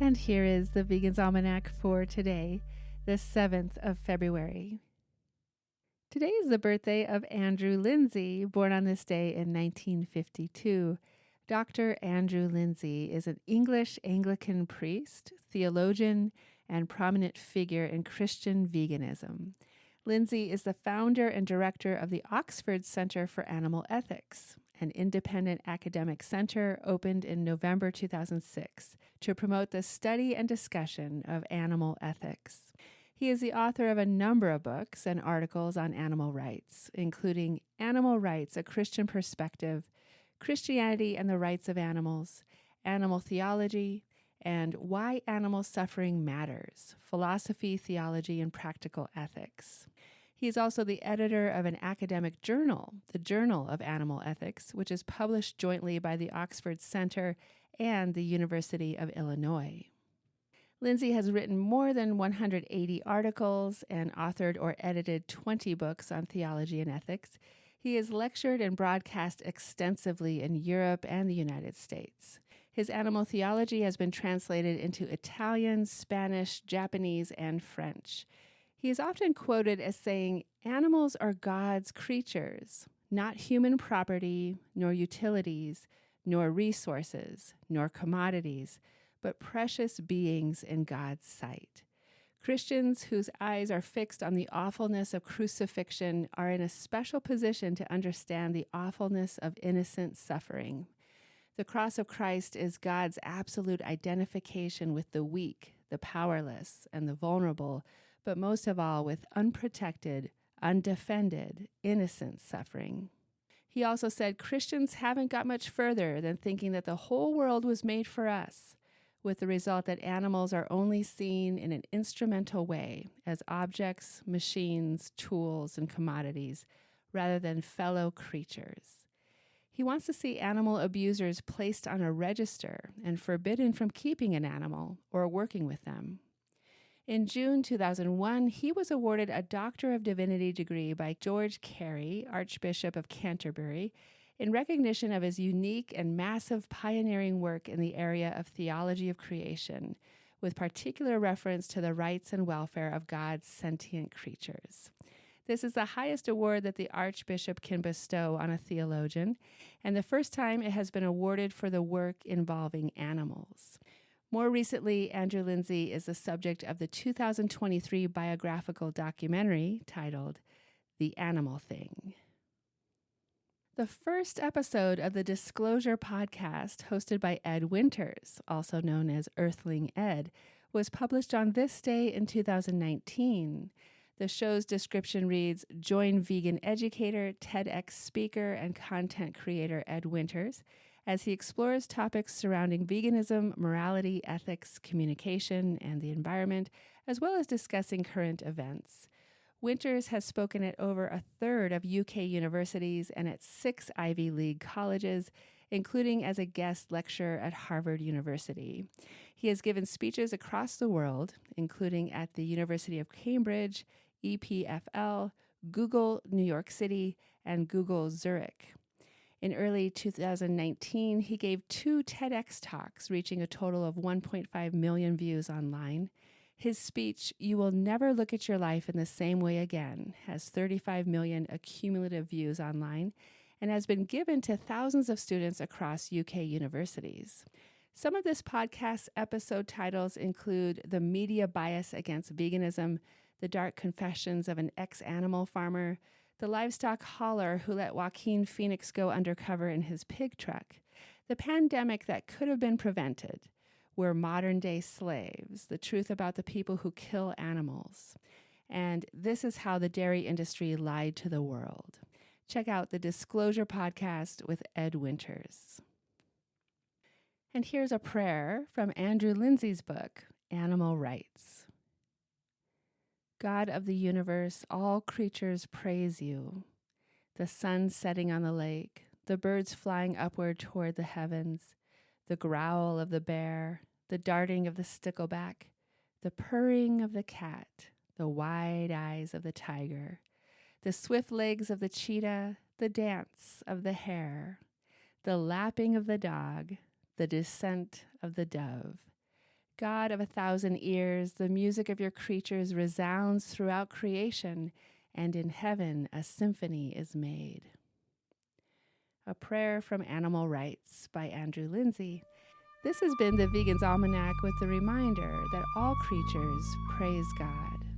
And here is the Vegan's Almanac for today, the 7th of February. Today is the birthday of Andrew Linzey, born on this day in 1952. Dr. Andrew Linzey is an English Anglican priest, theologian, and prominent figure in Christian veganism. Linzey is the founder and director of the Oxford Center for Animal Ethics, an independent academic center opened in November 2006 to promote the study and discussion of animal ethics. He is the author of a number of books and articles on animal rights, including Animal Rights, A Christian Perspective, Christianity and the Rights of Animals, Animal Theology, and Why Animal Suffering Matters, Philosophy, Theology, and Practical Ethics. He is also the editor of an academic journal, the Journal of Animal Ethics, which is published jointly by the Oxford Center and the University of Illinois. Linzey has written more than 180 articles and authored or edited 20 books on theology and ethics. He has lectured and broadcast extensively in Europe and the United States. His animal theology has been translated into Italian, Spanish, Japanese, and French. He is often quoted as saying, "Animals are God's creatures, not human property, nor utilities, nor resources, nor commodities, but precious beings in God's sight." Christians whose eyes are fixed on the awfulness of crucifixion are in a special position to understand the awfulness of innocent suffering. The cross of Christ is God's absolute identification with the weak, the powerless, and the vulnerable, but most of all with unprotected, undefended, innocent suffering. He also said Christians haven't got much further than thinking that the whole world was made for us, with the result that animals are only seen in an instrumental way as objects, machines, tools, and commodities, rather than fellow creatures. He wants to see animal abusers placed on a register and forbidden from keeping an animal or working with them. In June 2001, he was awarded a Doctor of Divinity degree by George Carey, Archbishop of Canterbury, in recognition of his unique and massive pioneering work in the area of theology of creation, with particular reference to the rights and welfare of God's sentient creatures. This is the highest award that the Archbishop can bestow on a theologian, and the first time it has been awarded for the work involving animals. More recently, Andrew Linzey is the subject of the 2023 biographical documentary titled The Animal Thing. The first episode of the Disclosure podcast, hosted by Ed Winters, also known as Earthling Ed, was published on this day in 2019. The show's description reads, "Join vegan educator, TEDx speaker, and content creator Ed Winters as he explores topics surrounding veganism, morality, ethics, communication, and the environment, as well as discussing current events." Winters has spoken at over a third of UK universities and at 6 Ivy League colleges, including as a guest lecturer at Harvard University. He has given speeches across the world, including at the University of Cambridge, EPFL, Google New York City, and Google Zurich. In early 2019, he gave 2 TEDx talks, reaching a total of 1.5 million views online. His speech, "You Will Never Look at Your Life in the Same Way Again," has 35 million accumulative views online and has been given to thousands of students across UK universities. Some of this podcast's episode titles include "The Media Bias Against Veganism," "The Dark Confessions of an Ex-Animal Farmer," "The Livestock Hauler Who Let Joaquin Phoenix Go Undercover in His Pig Truck," "The Pandemic That Could Have Been Prevented," "We're Modern-Day Slaves," "The Truth About the People Who Kill Animals," and "This Is How the Dairy Industry Lied to the World." Check out the Disclosure podcast with Ed Winters. And here's a prayer from Andrew Linzey's book, Animal Rights. God of the universe, all creatures praise you. The sun setting on the lake, the birds flying upward toward the heavens, the growl of the bear, the darting of the stickleback, the purring of the cat, the wide eyes of the tiger, the swift legs of the cheetah, the dance of the hare, the lapping of the dog, the descent of the dove. God of 1,000 ears, the music of your creatures resounds throughout creation, and in heaven a symphony is made. A prayer from Animal Rites by Andrew Linzey. This has been the Vegan's Almanac with the reminder that all creatures praise God.